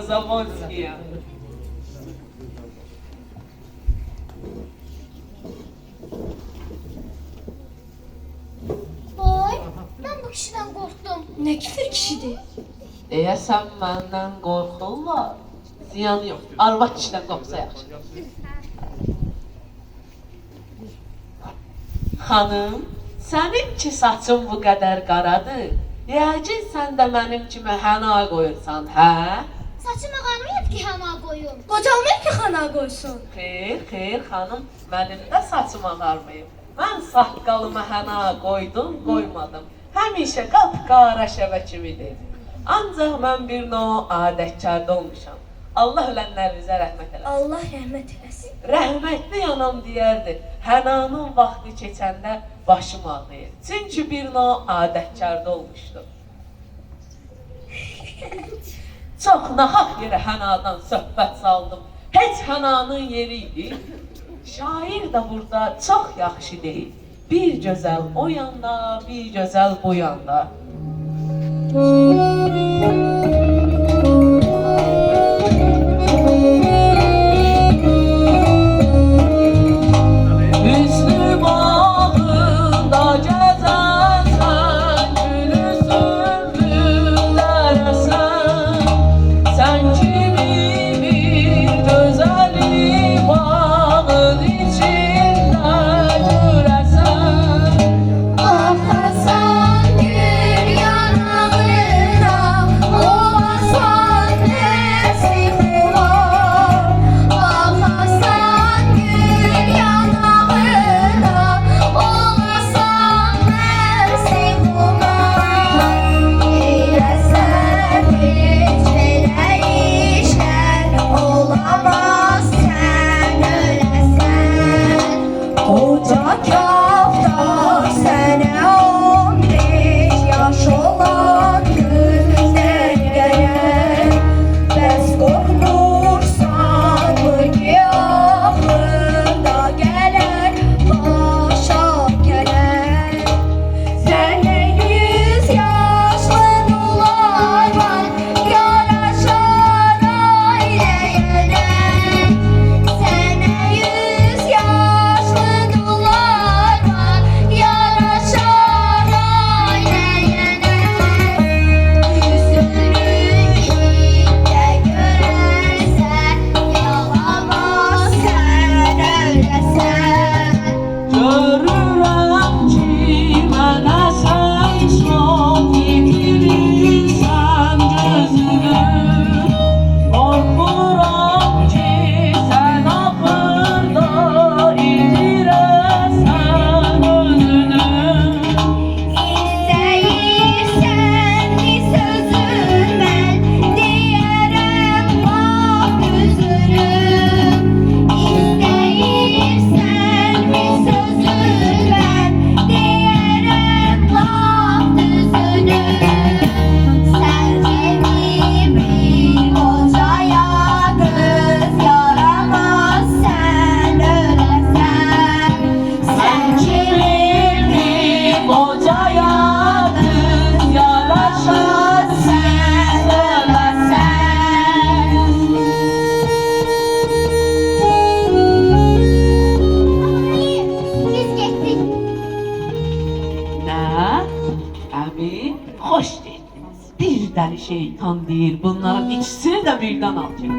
Zavolski'ye. Oy, ben bu kişiden korktum. Ne kifir kişidir? Deyəsən məndən qorxurlar. Ziyanı yox, arvad kişidən qorxsa yaxşı. Xanım, sənin ki saçın bu qədər qaradır. Yəqin sən də mənim kimi həna qoyursan, hə? Saçıma qanmayıb ki, hana qoyum. Qocalmayıb ki xana qoysun. Xeyr, xanım, mənim də saçım ağarmayıb. Mən saqqalıma həna qoydum, qoymadım. Həmişə qapqara şəvə kimidir. Ancaq mən bir növ adətkarda olmuşam. Allah ölənlərinizə rəhmət eləsin. Allah rəhmət eləsin. Rəhmətli anam deyərdi, hənanın vaxtı keçəndə başım ağrıyır. Çünki bir növ adətkarda olmuşdum. Çox nahaq yerə hənadan söhbət saldım. Heç hənanın yeri idi. Şair də burada çox yaxşı deyil. Bir gözəl o yanda, bir gözəl bu yanda. Hüsnü bağında gəzərsən, gülü sümbüllərəsən. Sən kimi bir gözəli bağın içində görəsən. Baxasan gül yanağına, olasan nəsib olar. Baxasan gül yanağına, olasan nəsib olar. Eyləsən heç belə işlər, olamaz sən öləsən. Qoca kaftar sənə 15 yaş olan günlər gələr. Bəs qorxmursan mı ki axırda gələr başa gələr. Sənə 100 yaşlı olar var, yaraşar ailəyənə. Sənə 100 yaşlı olar var, yaraşar ailəyənə. Üzünü ildə görərsən, yalamaz sən öləsən. Görürəm ki, mənə sən çox yitirirsən gözünü. Qorxuram ki, sən axırda itirəsən özünü. İstəyirsən mi sözüm mən, deyərəm bax üzünü. İstəyirsən mi sözüm mən, deyərəm bax üzünü. Sən kimi bir qocaya qız yaramaz sən öləsən. Sən kimi Bir qocaya qız yaraşar sən öləsən. Biz getdik. Nə? Əmi, xoş getdiniz. Bir dəli şeytan deyir, bunların ikisini də birdən alacaq.